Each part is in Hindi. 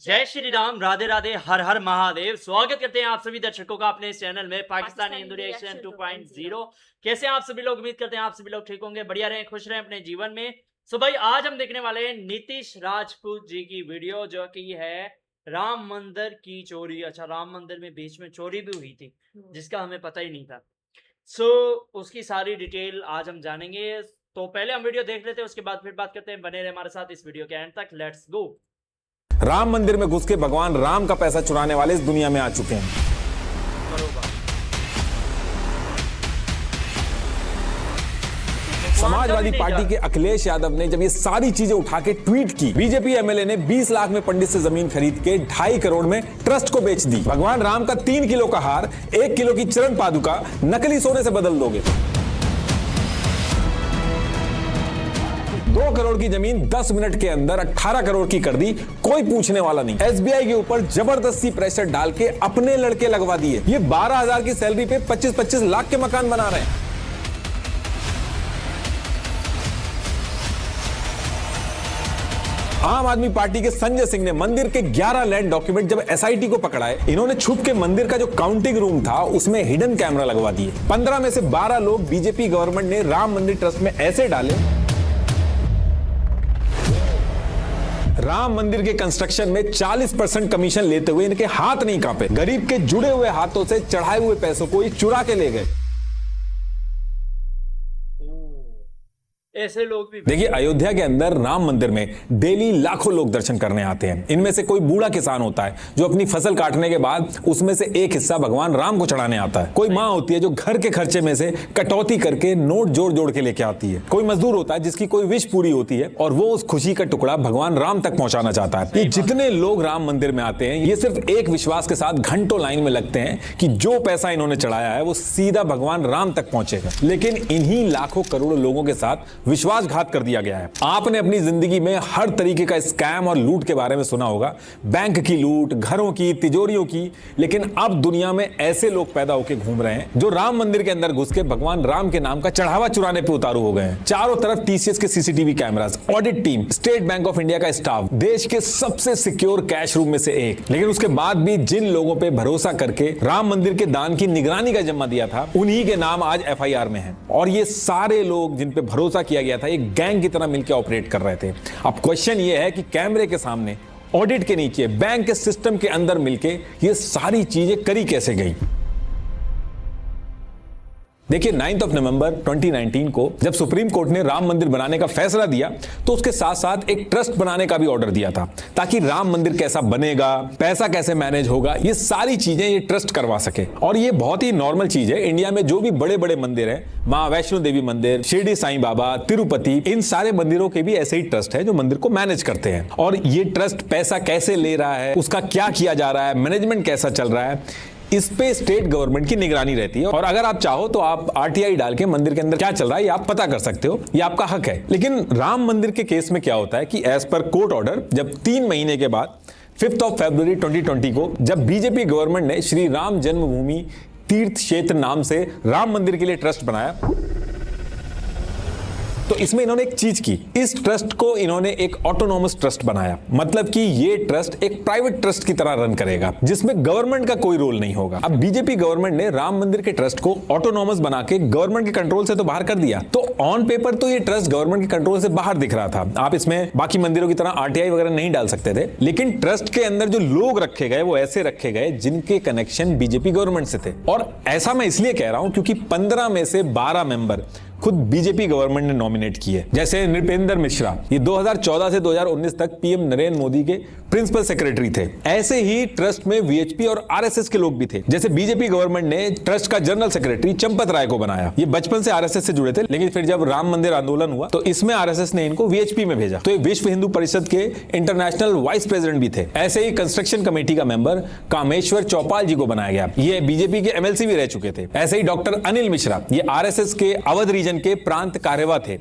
जय श्री राम, राधे राधे, हर हर महादेव। स्वागत करते हैं आप सभी दर्शकों का अपने इस चैनल में पाकिस्तानी हिंदू रिएक्शन 2.0। कैसे हैं आप सभी लोग? उम्मीद करते हैं आप सभी लोग ठीक होंगे, बढ़िया रहें, खुश रहें अपने जीवन में। सो भाई, आज हम देखने वाले हैं नीतीश राजपूत जी की वीडियो, जो कि है राम मंदिर की चोरी। अच्छा, राम मंदिर में बीच में चोरी भी हुई थी जिसका हमें पता ही नहीं था। सो उसकी सारी डिटेल आज हम जानेंगे। तो पहले हम वीडियो देख लेते हैं, उसके बाद फिर बात करते हैं। बने रहे हमारे साथ इस वीडियो के एंड तक। Let's go. राम मंदिर में घुस के भगवान राम का पैसा चुराने वाले इस दुनिया में आ चुके हैं। समाजवादी पार्टी के अखिलेश यादव ने जब ये सारी चीजें उठा के ट्वीट की, बीजेपी एमएलए ने 20 लाख में पंडित से जमीन खरीद के 2.5 करोड़ में ट्रस्ट को बेच दी। भगवान राम का 3 किलो का हार 1 किलो की चरण पादुका नकली सोने से बदल दोगे। 2 करोड़ की जमीन 10 मिनट के अंदर 18 करोड़ की कर दी, कोई पूछने वाला नहीं। एसबीआई के ऊपर जबरदस्ती प्रेशर डाल के अपने लड़के लगवा दिए। ये 12,000 की सैलरी पे 25-25 लाख के मकान बना रहे हैं। आम आदमी पार्टी के संजय सिंह ने मंदिर के 11 लैंड डॉक्यूमेंट जब एसआईटी को पकड़ाए, इन्होंने छुप के मंदिर का जो काउंटिंग रूम था उसमें हिडन कैमरा लगवा दिए। 15 में से 12 लोग बीजेपी गवर्नमेंट ने राम मंदिर ट्रस्ट में ऐसे डाले, राम मंदिर के कंस्ट्रक्शन में 40% कमीशन लेते हुए इनके हाथ नहीं कांपे। गरीब के जुड़े हुए हाथों से चढ़ाए हुए पैसों को ये चुरा के ले गए। ऐसे लोग भी देखिए, अयोध्या के अंदर राम मंदिर में डेली लाखों लोग दर्शन करने आते हैं। इनमें से कोई बूढ़ा किसान होता है जो अपनी फसल काटने के बाद उसमें से एक हिस्सा भगवान राम को चढ़ाने आता है। कोई माँ होती है जो घर के खर्चे में से कटौती करके नोट जोड़ जोड़ के लेके आती है। कोई मजदूर होता है जिसकी कोई विश पूरी होती है और वो उस खुशी का टुकड़ा भगवान राम तक पहुंचाना चाहता है। ये जितने लोग राम मंदिर में आते हैं, ये सिर्फ एक विश्वास के साथ घंटों लाइन में लगते हैं कि जो पैसा इन्होंने चढ़ाया है वो सीधा भगवान राम तक पहुंचेगा। लेकिन इन्हीं लाखों करोड़ों लोगों के साथ विश्वासघात कर दिया गया है। आपने अपनी जिंदगी में हर तरीके का स्कैम और लूट के बारे में सुना होगा, बैंक की लूट, घरों की, तिजोरियों की। लेकिन अब दुनिया में ऐसे लोग पैदा होकर घूम रहे हैं जो राम मंदिर के अंदर घुस के भगवान राम के नाम का चढ़ावा चुराने पे उतारू हो गए हैं। चारों तरफ टीसीएस के CCTV cameras, audit team, state bank of India का स्टाफ, देश के सबसे सिक्योर कैश रूम में से एक। लेकिन उसके बाद भी जिन लोगों पे भरोसा करके राम मंदिर के दान की निगरानी का जिम्मा दिया था, उन्हीं के नाम आज एफआईआर में है। और ये सारे लोग जिन पे भरोसा किया गया था, एक गैंग की तरह मिलकर ऑपरेट कर रहे थे। अब क्वेश्चन ये है कि कैमरे के सामने, ऑडिट के नीचे, बैंक के सिस्टम के अंदर मिलके ये सारी चीजें करी कैसे गई। देखिए, 9 नवंबर 2019 को जब सुप्रीम कोर्ट ने राम मंदिर बनाने का फैसला दिया तो उसके साथ साथ एक ट्रस्ट बनाने का भी ऑर्डर दिया था, ताकि राम मंदिर कैसा बनेगा, पैसा कैसे मैनेज होगा, ये सारी चीजें ये ट्रस्ट करवा सके। और ये बहुत ही नॉर्मल चीज है। इंडिया में जो भी बड़े बड़े मंदिर हैं, माँ वैष्णो देवी मंदिर, शिरडी साईं बाबा, तिरुपति, इन सारे मंदिरों के भी ऐसे ही ट्रस्ट है जो मंदिर को मैनेज करते हैं। और ये ट्रस्ट पैसा कैसे ले रहा है, उसका क्या किया जा रहा है, मैनेजमेंट कैसा चल रहा है, इस पे स्टेट गवर्नमेंट की निगरानी रहती है। और अगर आप चाहो तो आप आरटीआई डाल के मंदिर के अंदर क्या चल रहा है ये आप पता कर सकते हो, ये आपका हक है। लेकिन राम मंदिर के केस में क्या होता है कि एज पर कोर्ट ऑर्डर, जब 3 महीने के बाद 5 फरवरी 2020 को जब बीजेपी गवर्नमेंट ने श्री राम जन्मभूमि तीर्थ क्षेत्र नाम से राम मंदिर के लिए ट्रस्ट बनाया, तो इसमें इन्होंने एक चीज की, इस ट्रस्ट को इन्होंने एक ऑटोनॉमस ट्रस्ट बनाया। मतलब कि ये ट्रस्ट एक प्राइवेट ट्रस्ट की तरह रन करेगा, जिसमें गवर्नमेंट का कोई रोल नहीं होगा। अब बीजेपी गवर्नमेंट ने राम मंदिर के ट्रस्ट को ऑटोनॉमस बना के गवर्नमेंट के कंट्रोल से तो बाहर कर दिया। तो ऑन पेपर तो ये ट्रस्ट गवर्नमेंट के कंट्रोल से बाहर दिख रहा था। आप इसमें बाकी मंदिरों की तरह आरटीआई वगैरह नहीं डाल सकते थे। लेकिन ट्रस्ट के अंदर जो लोग रखे गए वो ऐसे रखे गए जिनके कनेक्शन बीजेपी गवर्नमेंट से थे। और ऐसा मैं इसलिए कह रहा हूं क्योंकि 15 में से 12 मेंबर खुद बीजेपी गवर्नमेंट ने नॉमिनेट किए। जैसे नृपेंद्र मिश्रा, ये 2014 से 2019 तक पीएम नरेंद्र मोदी के प्रिंसिपल सेक्रेटरी थे। ऐसे ही ट्रस्ट में वीएचपी और आरएसएस के लोग भी थे। जैसे बीजेपी गवर्नमेंट ने ट्रस्ट का जनरल सेक्रेटरी चंपत राय को बनाया। ये बचपन से आरएसएस से जुड़े थे, लेकिन फिर जब राम मंदिर आंदोलन हुआ तो इसमें आरएसएस ने इनको वीएचपी में भेजा। तो ये विश्व हिंदू परिषद के इंटरनेशनल वाइस प्रेसिडेंट भी थे। ऐसे ही कंस्ट्रक्शन कमेटी का मेंबर कामेश्वर चौपाल जी को बनाया गया। ये बीजेपी के एमएलसी भी रह चुके थे। ऐसे ही डॉक्टर अनिल मिश्रा, ये आरएसएस के अवध रीजन के प्रांत कार्यवाह थे।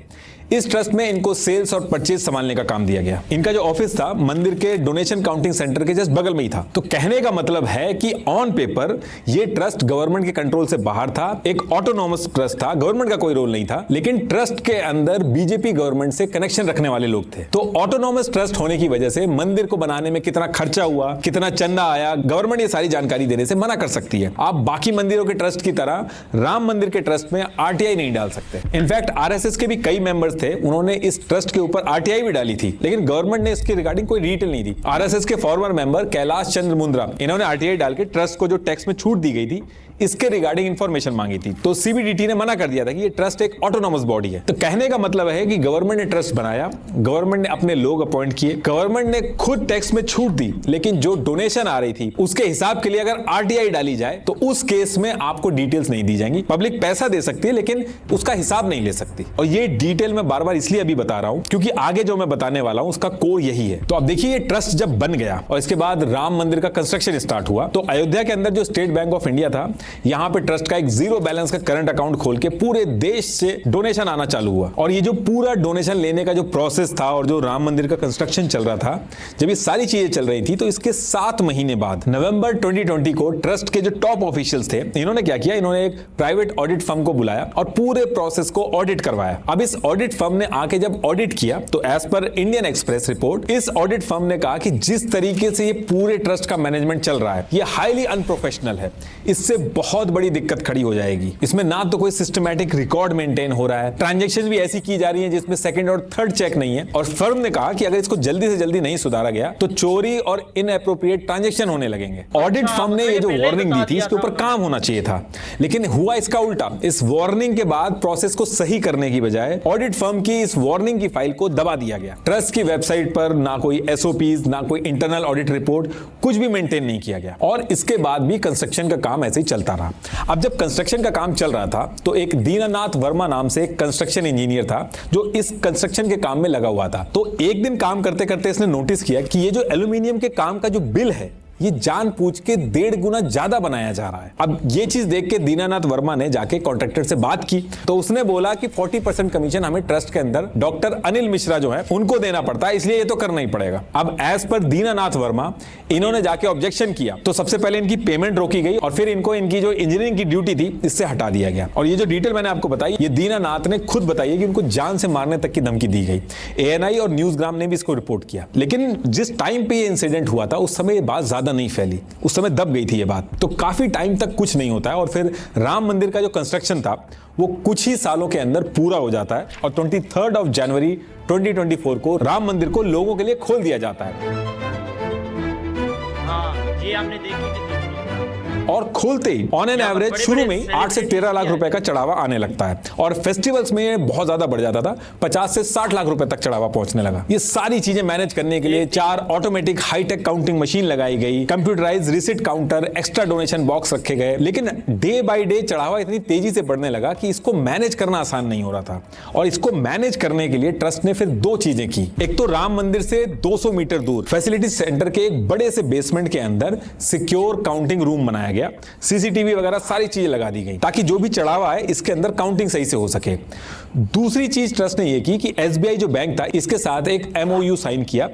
इस ट्रस्ट में इनको सेल्स और परचेज संभालने का काम दिया गया। इनका जो ऑफिस था मंदिर के डोनेशन काउंटिंग सेंटर के जस्ट बगल में ही था। तो कहने का मतलब है कि ऑन पेपर ये ट्रस्ट गवर्नमेंट के कंट्रोल से बाहर था, एक ऑटोनॉमस ट्रस्ट था, गवर्नमेंट का कोई रोल नहीं था, लेकिन ट्रस्ट के अंदर बीजेपी गवर्नमेंट से कनेक्शन रखने वाले लोग थे। तो ऑटोनॉमस ट्रस्ट होने की वजह से मंदिर को बनाने में कितना खर्चा हुआ, कितना चंदा आया, गवर्नमेंट ये सारी जानकारी देने से मना कर सकती है। आप बाकी मंदिरों के ट्रस्ट की तरह राम मंदिर के ट्रस्ट में आरटीआई नहीं डाल सकते। इनफैक्ट आरएसएस के भी कई मेंबर्स थे, उन्होंने इस ट्रस्ट के ऊपर आरटीआई भी डाली थी, लेकिन गवर्नमेंट ने इसके रिगार्डिंग कोई डिटेल नहीं दी। आरएसएस के फॉर्मर मेंबर कैलाश चंद्र मुंद्रा, इन्होंने आरटीआई डाल के ट्रस्ट को जो टैक्स में छूट दी गई थी इसके रिगार्डिंग इंफॉर्मेशन मांगी थी। तो सीबीडीटी ने मना कर दिया था कि ये ट्रस्ट एक ऑटोनॉमस बॉडी है। तो कहने का मतलब है कि गवर्नमेंट ने ट्रस्ट बनाया, गवर्नमेंट ने अपने लोग अपॉइंट किए, गवर्नमेंट ने खुद टैक्स में छूट दी, लेकिन जो डोनेशन आ रही थी उसके हिसाब के लिए अगर आरटीआई डाली जाए तो उस केस में आपको डिटेल्स नहीं दी जाएंगी। पब्लिक पैसा दे सकती है लेकिन उसका हिसाब नहीं ले सकती। और ये डिटेल मैं बार बार इसलिए अभी बता रहा हूं क्योंकि आगे जो मैं बताने वाला हूं उसका कोर यही है। तो अब देखिए, ये ट्रस्ट जब बन गया और इसके बाद राम मंदिर का कंस्ट्रक्शन स्टार्ट हुआ तो अयोध्या के अंदर जो स्टेट बैंक ऑफ इंडिया था, यहां पे ट्रस्ट का एक जीरो बैलेंस का करंट अकाउंट खोल के पूरे देश से डोनेशन आना चालू हुआ। और ये जो पूरा डोनेशन लेने का जो प्रोसेस था और जो राम मंदिर का कंस्ट्रक्शन चल रहा था, जब ये सारी चीजें चल रही थी तो इसके 7 महीने बाद नवंबर 2020 को ट्रस्ट के जो टॉप ऑफिशियल्स थे, इन्होंने क्या किया, इन्होंने एक प्राइवेट ऑडिट फर्म को बुलाया और पूरे प्रोसेस को ऑडिट करवाया। अब इस ऑडिट फर्म ने आके जब ऑडिट किया तो as per Indian Express report, इस ऑडिट फर्म ने कहा कि जिस तरीके से ये पूरे ट्रस्ट का मैनेजमेंट चल रहा है ये हाईली अनप्रोफेशनल है, इससे बहुत बड़ी दिक्कत खड़ी हो जाएगी। इसमें ना तो कोई सिस्टमैटिक रिकॉर्ड मेंटेन हो रहा है, ट्रांजैक्शन भी ऐसी की जा रही है जिसमें सेकंड और थर्ड चेक नहीं है। और फर्म ने कहा कि अगर इसको जल्दी से जल्दी नहीं सुधारा गया तो चोरी और इनएप्रोप्रिएट ट्रांजैक्शन होने लगेंगे। ऑडिट फर्म ने ये जो वार्निंग दी थी इसके ऊपर काम होना चाहिए था, लेकिन हुआ इसका उल्टा। इस वार्निंग के बाद प्रोसेस को सही करने की बजाय ऑडिट फर्म की इस वार्निंग की फाइल को दबा दिया गया। ट्रस्ट की वेबसाइट पर ना कोई एसओपीज, ना कोई इंटरनल ऑडिट रिपोर्ट, कुछ भी मेंटेन नहीं किया गया और इसके बाद भी कंस्ट्रक्शन का काम ऐसे ही चलता रहा। अब जब कंस्ट्रक्शन का काम चल रहा था तो एक दीनानाथ वर्मा नाम से एक कंस्ट्रक्शन इंजीनियर था जो इस कंस्ट्रक्शन के काम में लगा हुआ था। तो एक दिन काम करते करते इसने नोटिस किया कि ये जो एल्यूमिनियम के काम का जो बिल है ये जानबूझ के 1.5 गुना ज्यादा बनाया जा रहा है। अब ये चीज देख के दीनानाथ वर्मा ने जाके कॉन्ट्रैक्टर से बात की तो उसने बोला कि 40% कमीशन हमें ट्रस्ट के अंदर डॉक्टर अनिल मिश्रा जो है उनको देना पड़ता है, इसलिए ये तो करना ही पड़ेगा। अब एज पर दीनानाथ वर्मा इन्होंने जाके ऑब्जेक्शन किया तो सबसे पहले इनकी पेमेंट रोकी गई और फिर इनको इनकी जो इंजीनियरिंग की ड्यूटी थी इससे हटा दिया गया। और ये जो डिटेल मैंने आपको बताई ये दीनानाथ ने खुद बताई है कि उनको जान से मारने तक की धमकी दी गई। एएनआई और न्यूज़ग्राम ने भी इसको रिपोर्ट किया, लेकिन जिस टाइम पे ये इंसिडेंट हुआ था उस समय ये बात ज्यादा नहीं फैली, उस समय दब गई थी ये बात। तो काफी टाइम तक कुछ नहीं होता है और फिर राम मंदिर का जो कंस्ट्रक्शन था वो कुछ ही सालों के अंदर पूरा हो जाता है और 23 जनवरी 2024 को राम मंदिर को लोगों के लिए खोल दिया जाता है। हाँ, ये आपने देखी और खोलते ही ऑन एन एवरेज शुरू में 8 से 13 लाख रुपए का चढ़ावा आने लगता है और फेस्टिवल्स में बहुत ज्यादा बढ़ जाता था, 50 से 60 लाख रुपए तक चढ़ावा पहुंचने लगा। ये सारी चीजें मैनेज करने के लिए 4 ऑटोमेटिक हाईटेक काउंटिंग मशीन लगाई गई, computerised receipt counter, extra donation box रखे गए। लेकिन डे बाय डे चढ़ावा इतनी तेजी से बढ़ने लगा कि इसको मैनेज करना आसान नहीं हो रहा था और इसको मैनेज करने के लिए ट्रस्ट ने फिर 2 चीजें की। एक तो राम मंदिर से 200 मीटर दूर फैसिलिटी सेंटर के एक बड़े से बेसमेंट के अंदर सिक्योर काउंटिंग रूम बनाया गया, सीसीटीवी वगैरह सारी चीजें लगा दी गई ताकि जो भी चढ़ावा है इसके अंदर काउंटिंग सही से हो सके। दूसरी चीज ट्रस्ट ने यह की कि एसबीआई जो बैंक था इसके साथ एक एमओयू साइन किया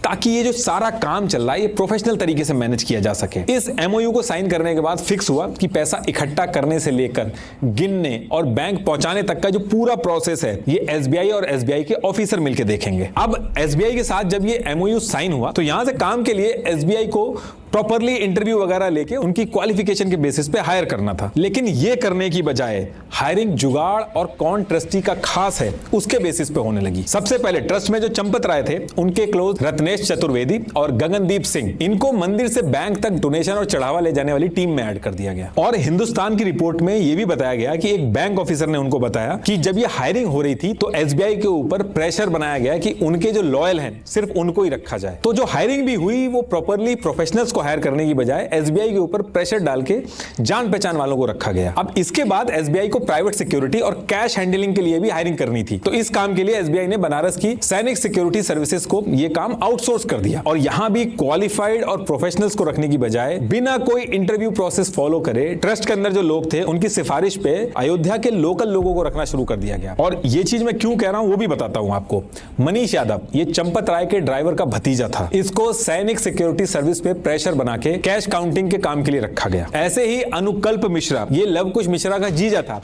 ताकि ये जो सारा काम चल रहा है ये प्रोफेशनल तरीके से मैनेज किया जा सके। इस एमओयू को साइन करने के बाद फिक्स हुआ कि पैसा इकट्ठा करने से लेकर गिनने और बैंक पहुंचाने तक का जो पूरा प्रोसेस है ये एसबीआई और एसबीआई के ऑफिसर मिलकर देखेंगे। अब एसबीआई के साथ जब ये एमओयू साइन हुआ तो यहां से काम के लिए एसबीआई को प्रॉपरली इंटरव्यू वगैरह लेके उनकी क्वालिफिकेशन के बेसिस पे हायर करना था, लेकिन ये करने की बजाय हायरिंग जुगाड़ और कौन ट्रस्टी का खास है उसके बेसिस पे होने लगी। सबसे पहले ट्रस्ट में जो चंपत राय थे उनके क्लोज रत्नेश चतुर्वेदी और गगनदीप सिंह, इनको मंदिर से बैंक तक डोनेशन और चढ़ावा ले जाने वाली टीम में ऐड कर दिया गया। और हिंदुस्तान की रिपोर्ट में यह भी बताया गया कि एक बैंक ऑफिसर ने उनको बताया कि जब ये हायरिंग हो रही थी तो एसबीआई के ऊपर प्रेशर बनाया गया कि उनके जो लॉयल हैं सिर्फ उनको ही रखा जाए। तो जो हायरिंग भी हुई वो प्रॉपरली प्रोफेशनल्स को हायर करने की बजाय एसबीआई के ऊपर प्रेशर डाल के जान पहचान वालों को रखा गया। अब इसके बाद एसबीआई को प्राइवेट सिक्योरिटी और कैश हैंडलिंग के लिए भी हायरिंग करनी थी, तो इस काम के लिए एसबीआई ने बनारस की सैनिक सिक्योरिटी सर्विसेज को यह काम आउटसोर्स कर दिया और यहां भी क्वालिफाइड और प्रोफेशनल्स को रखने की बजाय बिना कोई इंटरव्यू प्रोसेस फॉलो करे ट्रस्ट के अंदर जो लोग थे उनकी सिफारिश पे अयोध्या के लोकल लोगों को रखना शुरू कर दिया गया। और ये चीज मैं क्यों कह रहा हूं वो भी बताता हूं आपको। मनीष यादव ये चंपत राय के ड्राइवर का भतीजा था, इसको सैनिक सिक्योरिटी सर्विस पे प्रेशर बना के कैश काउंटिंग के काम के लिए रखा गया। ऐसे ही अनुकल्प मिश्रा ये लवकुश मिश्रा का जीजा था,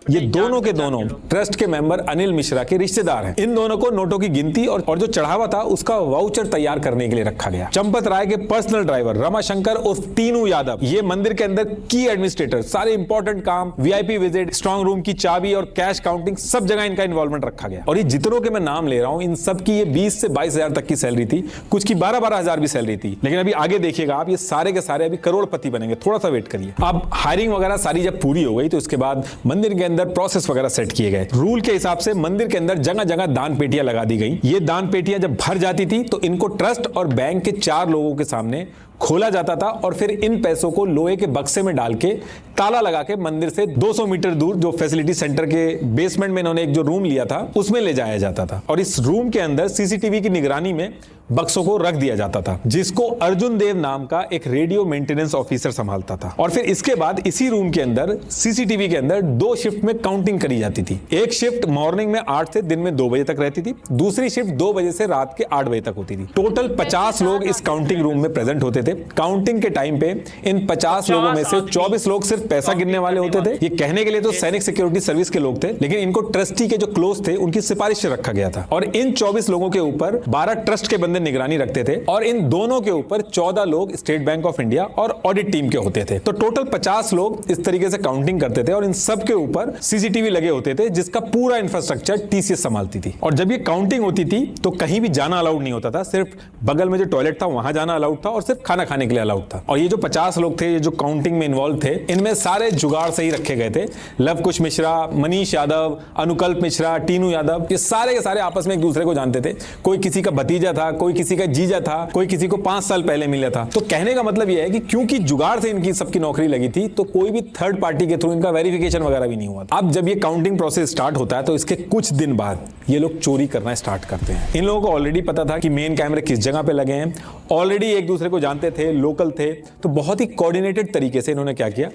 ये दोनों के दोनों ट्रस्ट के मेंबर अनिल मिश्रा के रिश्तेदार हैं। इन दोनों को नोटों की गिनती और जो चढ़ावा था उसका वाउचर तैयार करने के लिए रखा गया। चंपत राय के पर्सनल ड्राइवर रमाशंकर उर्फ टीनू यादव ये मंदिर के अंदर की एडमिनिस्ट्रेटर, सारे इंपॉर्टेंट काम, वीआईपी विजिट, स्ट्रांग रूम की चाबी और कैश काउंटिंग सब जगह इनका इन्वॉल्वमेंट रखा गया। और ये जितनों के मैं नाम ले रहा हूं इन सब की ये 20 से 22 हजार तक की सैलरी थी, कुछ की 12-12 हजार भी सैलरी थी। लेकिन अभी आगे देखिएगा आप, ये सारे के सारे अभी करोड़पति बनेंगे, थोड़ा सा वेट करिए। अब हायरिंग वगैरह सारी जब पूरी हो गई तो उसके बाद मंदिर के अंदर प्रोसेस वगैरह सेट किए गए। रूल के हिसाब से मंदिर के अंदर जगह जगह दान पेटियां लगा दी गई। ये दान पेटियां जब भर जाती थी तो इनको ट्रस्ट और बैंक के 4 लोगों के सामने खोला जाता था और फिर इन पैसों को लोहे के बक्से में डाल के ताला लगा के मंदिर से 200 मीटर दूर जो फैसिलिटी सेंटर के बेसमेंट में इन्होंने एक जो रूम लिया था उसमें ले जाया जाता था। और इस रूम के अंदर सीसीटीवी की निगरानी में बक्सों को रख दिया जाता था, जिसको अर्जुन देव नाम का एक रेडियो मेंटेनेंस ऑफिसर संभालता था। और फिर इसके बाद इसी रूम के अंदर सीसीटीवी के अंदर 2 शिफ्ट में काउंटिंग करी जाती थी। एक शिफ्ट मॉर्निंग में 8 से दिन में 2 बजे तक रहती थी, दूसरी शिफ्ट 2 बजे से रात के 8 बजे तक होती थी। टोटल 50 लोग इस काउंटिंग रूम में प्रेजेंट होते थे। काउंटिंग के टाइम पे इन 50 लोगों में से 24 लोग सिर्फ पैसा गिनने वाले होते थे। ये कहने के लिए तो सैनिक सिक्योरिटी सर्विस के लोग थे, लेकिन इनको ट्रस्टी के जो क्लोज थे उनकी सिफारिश से रखा गया था। और इन 24 लोगों के ऊपर 12 ट्रस्ट के बंदे निगरानी रखते थे और इन दोनों के ऊपर 14 लोग स्टेट बैंक ऑफ इंडिया और ऑडिट टीम के होते थे। तो टोटल 50 लोग इस तरीके से काउंटिंग करते थे और इन सब के ऊपर सीसीटीवी लगे होते थे, जिसका पूरा इंफ्रास्ट्रक्चर टीसीएस संभालती थी। और जब ये काउंटिंग होती थी तो कहीं भी जाना अलाउड नहीं होता था, सिर्फ बगल में जो टॉयलेट था वहां जाना अलाउड था और सिर्फ खाना खाने के लिए अलाउड था। और ये जो 50 लोग थे ये जो काउंटिंग में इन्वॉल्व थे, इनमें सारे जुगाड़ से ही रखे गए थे। लवकुश मिश्रा, मनीष यादव, अनुकल्प मिश्रा, टीनू यादव, ये सारे के सारे आपस में एक दूसरे को जानते थे। कोई किसी का भतीजा था, कोई किसी का जीजा था, कोई किसी को 5 साल पहले मिला था। तो कहने का मतलब यह है कि क्योंकि जुगाड़ से इनकी सबकी नौकरी लगी थी तो कोई भी थर्ड पार्टी के थ्रू इनका वेरिफिकेशन वगैरह भी नहीं हुआ। अब जब ये काउंटिंग प्रोसेस स्टार्ट होता है तो इसके कुछ दिन बाद ये लोग चोरी करना स्टार्ट करते हैं। इन लोगों को ऑलरेडी पता था कि मेन कैमरे किस जगह पे लगे हैं, ऑलरेडी एक दूसरे को जानते थे, लोकल थे। तो बहुत ही कोऑर्डिनेटेड तरीके से इन्होंने क्या किया,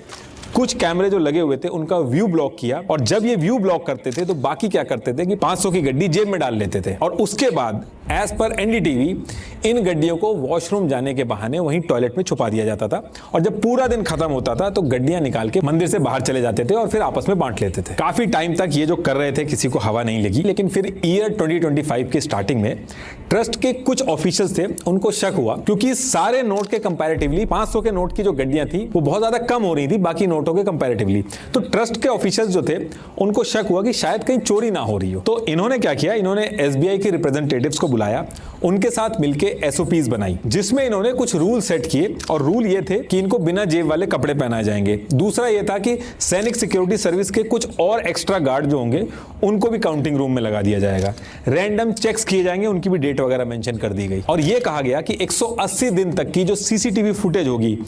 कुछ कैमरे जो लगे हुए थे उनका व्यू ब्लॉक किया। और जब ये व्यू ब्लॉक करते थे तो बाकी क्या करते थे कि 500 की गड्डी जेब में डाल लेते थे और उसके बाद एज पर एनडीटीवी इन गड्डियों को वॉशरूम जाने के बहाने वहीं टॉयलेट में छुपा दिया जाता था। और जब पूरा दिन खत्म होता था तो गड्डियां निकाल के मंदिर से बाहर चले जाते थे और फिर आपस में बांट लेते थे। काफी टाइम तक ये जो कर रहे थे किसी को हवा नहीं लगी, लेकिन फिर ईयर 2025 के स्टार्टिंग में ट्रस्ट के कुछ ऑफिशियल्स थे, उनको शक हुआ क्योंकि सारे नोट के कंपैरेटिवली 500 के नोट की जो गड्डियां थी वो बहुत ज्यादा कम हो रही थी बाकी नोटों के कंपैरेटिवली। तो ट्रस्ट के ऑफिशियल्स जो थे उनको शक हुआ कि शायद कहीं चोरी ना हो रही हो। तो इन्होंने क्या किया, इन्होंने एसबीआई के रिप्रेजेंटेटिव्स को बुलाया, उनके साथ मिलके एसओपीज बनाई जिसमें इन्होंने कुछ रूल सेट किए। और रूल ये थे कि इनको बिना जेब वाले कपड़े पहनाए जाएंगे। दूसरा ये था कि सैनिक सिक्योरिटी सर्विस के कुछ और एक्स्ट्रा गार्ड जो होंगे उनको भी काउंटिंग रूम में लगा दिया जाएगा। रैंडम चेक्स किए जाएंगे, उनकी भी डेट वगैरह मेंशन कर दी गई। और ये कहा गया कि 180 दिन तक की जो सीसीटीवी फुटेज होगी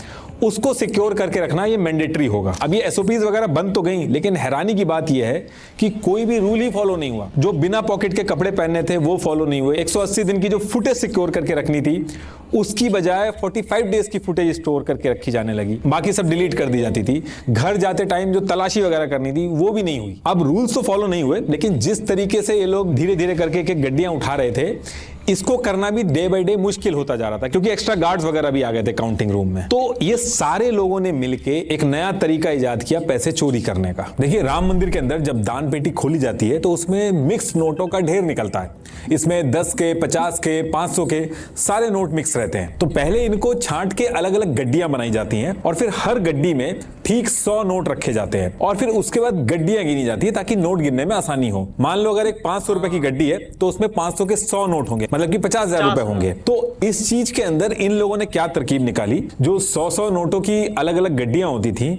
उसको सिक्योर करके रखना ये मैंडेटरी होगा। अब ये एसओपीज वगैरह बंद तो गई, लेकिन हैरानी की बात ये है कि कोई भी रूल ही फॉलो नहीं हुआ। जो बिना पॉकेट के कपड़े पहनने थे वो फॉलो नहीं हुए। 180 दिन की जो फुटेज सिक्योर करके रखनी थी उसकी बजाय 45 डेज की फुटेज स्टोर करके रखी जाने लगी, बाकी सब डिलीट कर दी जाती थी। घर जाते टाइम जो तलाशी वगैरह करनी थी वो भी नहीं हुई। अब रूल्स तो फॉलो नहीं हुए, लेकिन जिस तरीके से ये लोग धीरे धीरे करके गड्डियां उठा रहे थे इसको करना भी डे बाय डे मुश्किल होता जा रहा था क्योंकि एक्स्ट्रा गार्ड्स वगैरह भी आ गए थे काउंटिंग रूम में। तो ये सारे लोगों ने मिलके एक नया तरीका इजाद किया पैसे चोरी करने का। देखिए, राम मंदिर के अंदर जब दान पेटी खोली जाती है तो उसमें मिक्स नोटों का ढेर निकलता है। इसमें 10 के, 50 के, 500 के सारे नोट मिक्स रहते हैं। तो पहले इनको छांट के अलग अलग गड्डियां बनाई जाती हैं और फिर हर गड्डी में ठीक 100 नोट रखे जाते हैं और फिर उसके बाद गड्डियां गिनी जाती है ताकि नोट गिनने में आसानी हो। मान लो अगर एक 500 रुपए की गड्डी है तो उसमें 500 के 100 नोट होंगे, मतलब कि 50,000 रुपए होंगे। तो इस चीज के अंदर इन लोगों ने क्या तरकीब निकाली, जो 100-100 नोटों की अलग अलग गड्डियां होती थी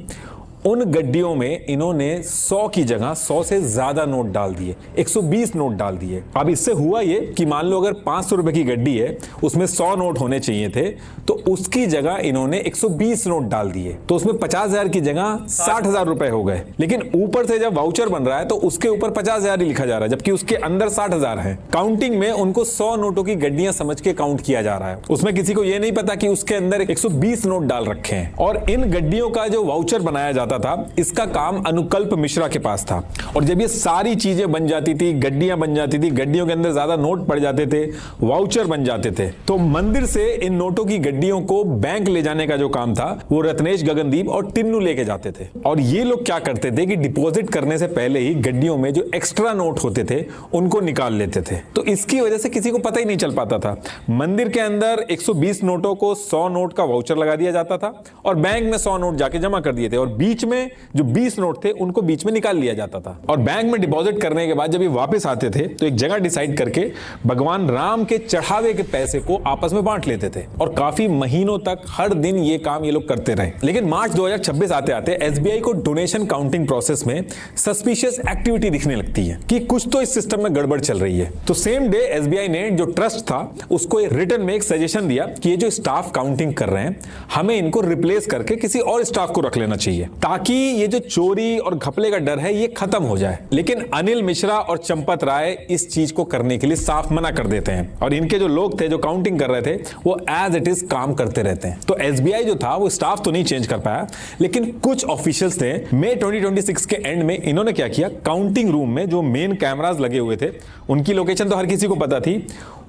उन गड्डियों में इन्होंने 100 की जगह 100 से ज्यादा नोट डाल दिए, 120 नोट डाल दिए। अब इससे हुआ ये कि मान लो अगर 500 रुपए की गड्डी है, उसमें 100 नोट होने चाहिए थे, तो उसकी जगह इन्होंने 120 नोट डाल दिए, तो उसमें 50,000 की जगह 60,000 रुपए हो गए। लेकिन ऊपर से जब वाउचर बन रहा है तो उसके ऊपर 50,000 ही लिखा जा रहा है, जबकि उसके अंदर 60,000 है। काउंटिंग में उनको 100 नोटों की गड्डियां समझ के काउंट किया जा रहा है, उसमें किसी को यह नहीं पता कि उसके अंदर 120 नोट डाल रखे हैं। और इन गड्डियों का जो वाउचर बनाया जाता था, इसका काम अनुकल्प मिश्रा के पास था। और जब ये सारी चीजें बन जाती थी, गड्डियां बन जाती थी, गड्डियों के अंदर ज्यादा नोट पड़ जाते थे, वाउचर बन जाते थे, तो मंदिर से इन नोटों की गड्डियों को बैंक ले जाने का जो काम था वो रत्नेश, गगनदीप और टिन्नू लेके जाते थे। और ये लोग क्या करते थे कि डिपॉजिट करने से पहले ही गड्डियों में जो एक्स्ट्रा नोट होते थे उनको निकाल लेते थे। तो इसकी वजह से किसी को पता ही नहीं चल पाता था। मंदिर के अंदर 120 नोटों को 100 नोट का वाउचर लगा दिया जाता था और बैंक में 100 नोट जाके जमा कर दिए थे, और बीच में जो 20 नोट थे उनको बीच में निकाल लिया जाता था। और बैंक में डिपॉजिट करने के बाद जब ये वापस आते थे तो एक जगह डिसाइड करके भगवान राम के चढ़ावे के पैसे को आपस में बांट लेते थे। और काफी महीनों तक हर दिन ये काम ये लोग करते रहे। लेकिन मार्च 2026 आते आते एसबीआई को डोनेशन काउंटिंग प्रोसेस में सस्पिशियस एक्टिविटी दिखने लगती है कि कुछ तो इस सिस्टम में गड़बड़ चल रही है। तो सेम डे एसबीआई ने जो ट्रस्ट था उसको रिटर्न में एक सजेशन दिया कि ये जो स्टाफ काउंटिंग कर रहे हैं, हमें इनको रिप्लेस करके किसी और स्टाफ को रख लेना चाहिए, ताकि ये जो चोरी और घपले का डर है ये खत्म हो जाए। लेकिन अनिल मिश्रा और चंपत राय इस चीज को करने के लिए साफ मना कर देते हैं, और इनके जो लोग थे जो काउंटिंग कर रहे थे वो एज इट इज काम करते रहते हैं। तो एसबीआई जो था वो स्टाफ तो नहीं चेंज कर पाया, लेकिन कुछ ऑफिशियल्स ने मई 2026 के एंड में इन्होंने क्या किया, काउंटिंग रूम में जो मेन कैमरास लगे हुए थे, उनकी लोकेशन तो हर किसी को पता थी,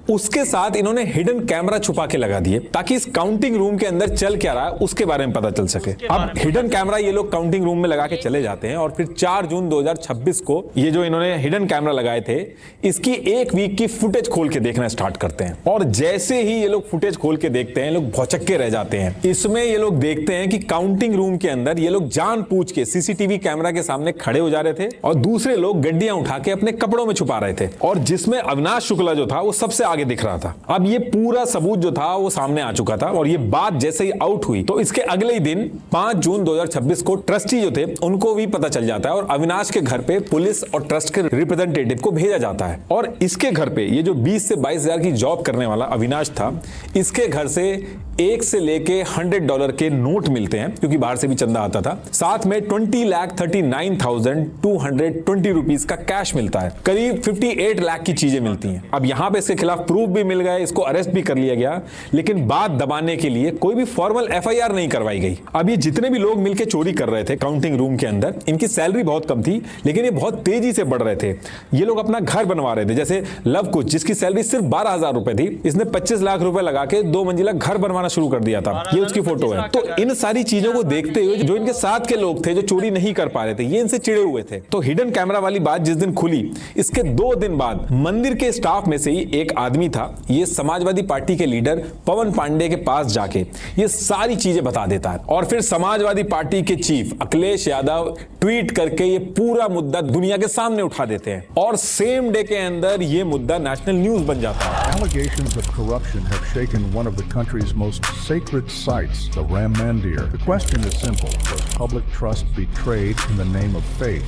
उसके साथ इन्होंने हिडन कैमरा छुपा के लगा दिए ताकि इस काउंटिंग रूम के अंदर चल क्या रहा है उसके बारे में पता चल सके। अब हिडन कैमरा ये लोग काउंटिंग रूम में लगा के चले जाते हैं, और फिर 4 जून 2026 को ये जो इन्होंने हिडन कैमरा लगाए थे इसकी 1 वीक की फुटेज खोल के देखना स्टार्ट करते हैं। और जैसे ही ये लोग फुटेज खोल के देखते हैं, लोग भौचक्के रह जाते हैं। इसमें ये लोग देखते हैं कि काउंटिंग रूम के अंदर ये लोग जानबूझ के सीसीटीवी कैमरा के सामने खड़े हो जा रहे थे और दूसरे लोग गड्डियां उठा के अपने कपड़ों में छुपा रहे थे, और जिसमें अविनाश शुक्ला जो था वो सबसे आगे दिख रहा था। अब ये पूरा सबूत जो था वो सामने आ चुका था, और ये बात जैसे ही आउट हुई तो इसके अगले ही दिन 5 जून 2026 को ट्रस्टी जो थे उनको भी पता चल जाता है, और अविनाश के घर पे पुलिस और ट्रस्ट के रिप्रेजेंटेटिव को भेजा जाता है। और इसके घर पे ये जो 20 से 22 हजार की जॉब करने वाला अविनाश था, इसके घर से 1 से लेके $100 के नोट मिलते हैं, क्योंकि बाहर से भी चंदा आता था। साथ में 20,39,220 रुपीस का कैश मिलता है, करीब 58 लाख की चीजें मिलती हैं। अब यहां पे इसके खिलाफ प्रूफ भी मिल गए, इसको अरेस्ट भी कर लिया गया, लेकिन बात दबाने के लिए कोई भी फॉर्मल एफआईआर नहीं करवाई गई। अब ये जितने भी लोग मिलकर चोरी कर रहे थे काउंटिंग रूम के अंदर, इनकी सैलरी बहुत कम थी, लेकिन ये बहुत तेजी से बढ़ रहे थे। ये लोग अपना घर बनवा रहे थे, जैसे लव कुछ जिसकी सैलरी सिर्फ 12,000 रुपए थी, इसने 25 लाख रुपए लगा के 2 मंजिला घर बनवाना शुरू कर दिया था। ये उसकी फोटो है। तो इन सारी चीजों को देखते हुए जो इनके साथ के लोग थे जो चोरी नहीं कर पा रहे थे, ये इनसे चिढ़े हुए थे। तो हिडन कैमरा वाली बात जिस दिन खुली, इसके 2 दिन बाद मंदिर के स्टाफ में से ही एक आदमी था, ये समाजवादी पार्टी के लीडर पवन पांडे के पास जाके ये सारी चीजें बता देता है, और फिर समाजवादी पार्टी के चीफ अखिलेश यादव ट्वीट करके ये पूरा मुद्दा दुनिया के सामने उठा देते हैं, और सेम डे के अंदर ये मुद्दा नेशनल न्यूज बन जाता है। Allegations of corruption have shaken one of the country's most sacred sites, the Ram Mandir. The question is simple: was public trust betrayed in the name of faith?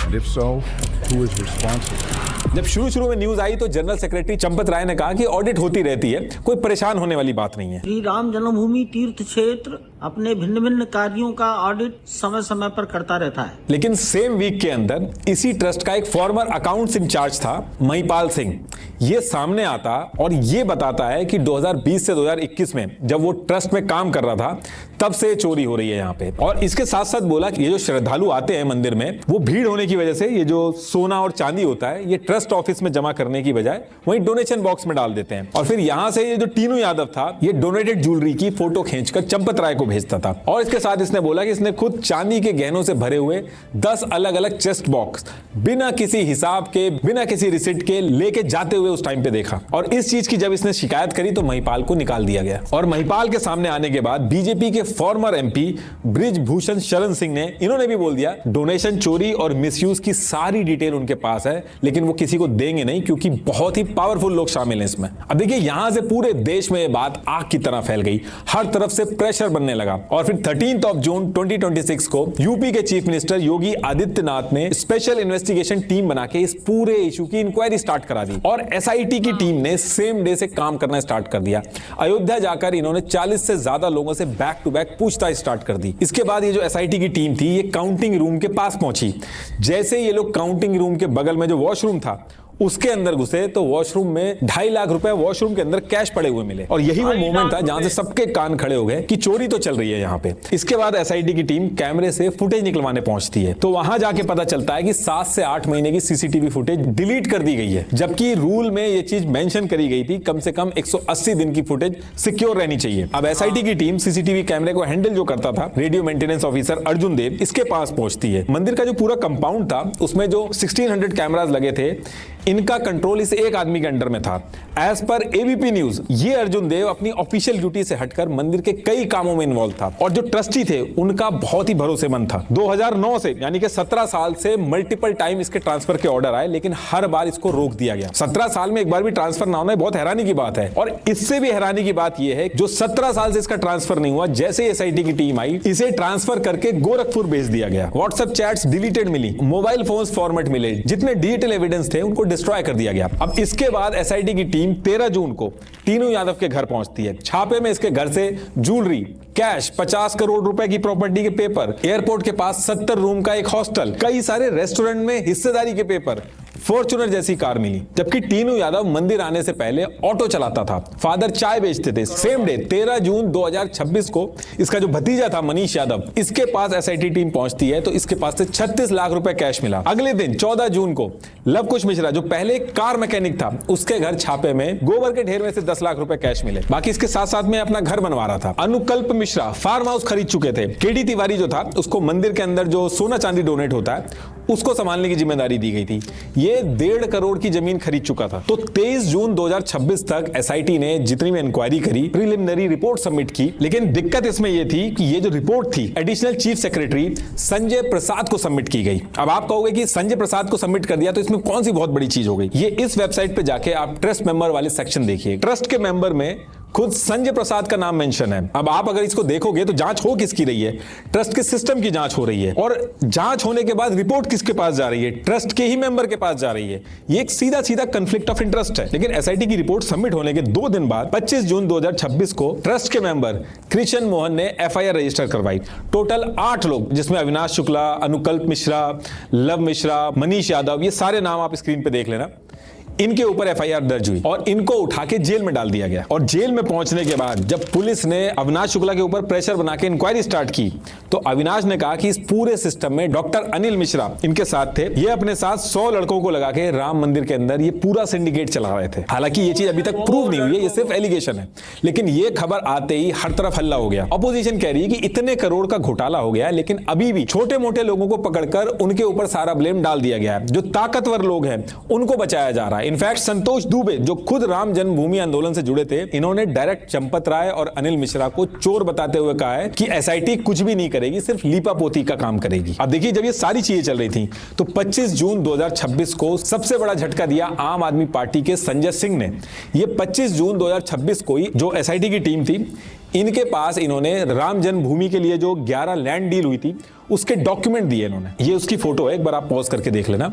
And if so, who is responsible? जब शुरू में न्यूज आई तो जनरल सेक्रेटरी चंपत राय ने कहा कि ऑडिट होती रहती है, कोई परेशान होने वाली बात नहीं है। श्री राम जन्मभूमि तीर्थ क्षेत्र अपने भिन्न भिन्न कार्यों का ऑडिट समय समय पर करता रहता है। लेकिन सेम वीक के अंदर इसी ट्रस्ट का एक फॉर्मर अकाउंट्स इंचार्ज था महिपाल सिंह, ये सामने आता और ये बताता है कि 2020 से 2021 में जब वो ट्रस्ट में काम कर रहा था तब से चोरी हो रही है यहाँ पे। और इसके साथ साथ बोला कि ये जो श्रद्धालु आते हैं मंदिर में, वो भीड़ होने की वजह से ये जो सोना और चांदी होता है ये ट्रस्ट ऑफिस में जमा करने की बजाय वहीं डोनेशन बॉक्स में डाल देते हैं, और फिर यहां से ये जो टीनू यादव था ये डोनेटेड ज्वेलरी की फोटो खींचकर चंपत राय को भेजता था। और इसके साथ इसने बोला कि इसने खुद चांदी के गहनों से भरे हुए 10 अलग अलग चेस्ट बॉक्स बिना किसी हिसाब के, बिना किसी रिसिप्ट के लेके जाते हुए उस टाइम पे देखा। और इस चीज की जब इसने शिकायत करी तो महिपाल को निकाल दिया गया। और महिपाल के सामने आने के बाद बीजेपी के फॉर्मर एमपी बृजभूषण शरण सिंह ने, इन्होंने भी बोल दिया डोनेशन चोरी और मिसयूज की सारी डिटेल उनके पास है, लेकिन वो किसी को देंगे नहीं क्योंकि बहुत ही पावरफुल लोग शामिल हैं इसमें। अब देखिए यहां से पूरे देश में ये बात आग की तरह फैल गई, हर तरफ से प्रेशर बनने लगा। और फिर 13 जून 2026 को यूपी के चीफ मिनिस्टर योगी आदित्यनाथ ने स्पेशल इन्वेस्टिगेशन टीम बना के इस पूरे इशू की इंक्वायरी स्टार्ट करा दी और एसआईटी की टीम ने सेम डे से काम करना स्टार्ट कर दिया। अयोध्या जाकर इन्होंने 40 से ज्यादा लोगों से बैक टू बैक पूछताछ स्टार्ट कर दी। इसके बाद ये जो एसआईटी की टीम थी ये काउंटिंग रूम के पास पहुंची। जैसे ये लोग काउंटिंग रूम के बगल में जो वॉशरूम था उसके अंदर घुसे तो वॉशरूम में 2.5 लाख रुपए वॉशरूम के अंदर कैश पड़े हुए मिले और यही वो मोमेंट था जहां से सबके कान खड़े हो गए कि चोरी तो चल रही है यहाँ पे। इसके बाद एसआईटी की टीम कैमरे से फुटेज निकलवाने पहुंचती है तो वहां जाके पता चलता है कि 7 से 8 महीने की सीसीटीवी फुटेज डिलीट कर दी गई है, जबकि रूल में ये चीज मेंशन करी गई थी कम से कम 180 दिन की फुटेज सिक्योर रहनी चाहिए। अब एसआईटी की टीम सीसीटीवी कैमरे को हैंडल जो करता था रेडियो मेंटेनेंस ऑफिसर अर्जुन देव, इसके पास पहुंचती है। मंदिर का जो पूरा कंपाउंड था उसमें जो 1600 कैमरास लगे थे इनका कंट्रोल इस एक आदमी के अंडर में था। एज पर एबीपी न्यूज ये अर्जुन देव अपनी ऑफिशियल ड्यूटी से हटकर मंदिर के कई कामों में इन्वॉल्व था और जो ट्रस्टी थे उनका बहुत ही भरोसेमंद था। 2009 से यानी कि 17 साल से मल्टीपल टाइम इसके ट्रांसफर के ऑर्डर आए लेकिन हर बार इसको रोक दिया गया। 17 साल में एक बार भी ट्रांसफर ना होना बहुत हैरानी की बात है और इससे भी हैरानी की बात यह है जो 17 साल से इसका ट्रांसफर नहीं हुआ, जैसे एसआईटी की टीम आई इसे ट्रांसफर करके गोरखपुर भेज दिया गया। व्हाट्सएप चैट्स डिलीटेड मिली, मोबाइल फोन फॉर्मेट मिले, जितने डिजिटल एविडेंस थे उनको डिस्ट्रॉय कर दिया गया। अब इसके बाद एसआईटी की टीम 13 जून को तीनों यादव के घर पहुंचती है। छापे में इसके घर से ज्वेलरी, कैश, 50 करोड़ रुपए की प्रॉपर्टी के पेपर, एयरपोर्ट के पास 70 रूम का एक हॉस्टल, कई सारे रेस्टोरेंट में हिस्सेदारी के पेपर, फॉर्च्यूनर जैसी कार मिली। जबकि टीनू यादव मंदिर आने से पहले ऑटो चलाता था, फादर चाय बेचते थे। सेम डे 13 जून 2026 को इसका जो भतीजा था मनीष यादव, इसके पास एसआईटी टीम पहुंचती है तो इसके पास से 36 लाख रुपए कैश मिला। अगले दिन 14 जून को लव कुश मिश्रा जो पहले कार मैकेनिक था उसके घर छापे में गोबर के ढेर में से 10 लाख रुपए कैश मिले। बाकी इसके साथ साथ में अपना घर बनवा रहा था। अनुकल्प मिश्रा फार्म हाउस खरीद चुके थे। केडी तिवारी जो था उसको मंदिर के अंदर जो सोना चांदी डोनेट होता है उसको संभालने की जिम्मेदारी दी गई थी। ये 1.5 करोड़ की जमीन खरीद चुका था। तो 23 जून 2026 तक एसआईटी ने जितनी भी इंक्वायरी करी, प्रिलिमिनरी रिपोर्ट सबमिट की, लेकिन दिक्कत इसमें यह थी कि ये जो रिपोर्ट थी additional chief secretary Sanjay Prasad को सबमिट की गई। अब आप कहोगे कि संजय प्रसाद को सबमिट कर दिया तो इसमें कौन सी बहुत बड़ी चीज हो गई। ये इस वेबसाइट पे जाके आप ट्रस्ट मेंबर वाले सेक्शन देखिए। ट्रस्ट के मेंबर में खुद संजय प्रसाद का नाम मेंशन है। अब आप अगर इसको देखोगे तो जांच हो किसकी रही है, ट्रस्ट के सिस्टम की जांच हो रही है और जांच होने के बाद रिपोर्ट किसके पास जा रही है, ट्रस्ट के ही मेंबर के पास जा रही है। ये एक सीधा सीधा कॉन्फ्लिक्ट ऑफ इंटरेस्ट है। लेकिन एसआईटी की रिपोर्ट सबमिट होने के 2 दिन बाद 25 जून 2026 को ट्रस्ट के मेंबर कृष्ण मोहन ने एफआईआर रजिस्टर करवाई। टोटल 8 लोग, जिसमें अविनाश शुक्ला, अनुकल्प मिश्रा, लव मिश्रा, मनीष यादव, ये सारे नाम आप स्क्रीन पे देख लेना, इनके ऊपर एफआईआर दर्ज हुई और इनको उठा के जेल में डाल दिया गया। और जेल में पहुंचने के बाद जब पुलिस ने अविनाश शुक्ला के ऊपर प्रेशर बना के इंक्वायरी स्टार्ट की तो अविनाश ने कहा कि इस पूरे सिस्टम में डॉक्टर अनिल मिश्रा इनके साथ थे। ये अपने साथ 100 लड़कों को लगा के राम मंदिर के अंदर ये पूरा सिंडिकेट चला रहे थे। हालांकि ये चीज अभी तक प्रूव नहीं हुई है, ये सिर्फ एलिगेशन है, लेकिन ये खबर आते ही हर तरफ हल्ला हो गया। अपोजिशन कह रही है कि इतने करोड़ का घोटाला हो गया लेकिन अभी भी छोटे मोटे लोगों को पकड़कर उनके ऊपर सारा ब्लेम डाल दिया गया है। जो ताकतवर लोग हैं उनको बचाया जा रहा है। इनफैक्ट संतोष दुबे जो खुद राम जन्मभूमि आंदोलन से जुड़े थे, इन्होंने डायरेक्ट चंपत राय और अनिल मिश्रा को चोर बताते हुए कहा है कि एसआईटी कुछ भी नहीं करेगी, सिर्फ लीपापोती का काम करेगी। अब देखिए, जब ये सारी चीजें चल रही थी तो 25 जून 2026 को सबसे बड़ा झटका दिया आम आदमी पार्टी के संजय सिंह ने। ये 25 जून 2026 को ही जो एसआईटी की टीम थी, इनके पास इन्होंने राम जन्मभूमि के लिए जो 11 लैंड डील हुई थी उसके डॉक्यूमेंट दिए इन्होंने। ये उसकी फोटो है, एक बार आप पॉज करके देख लेना।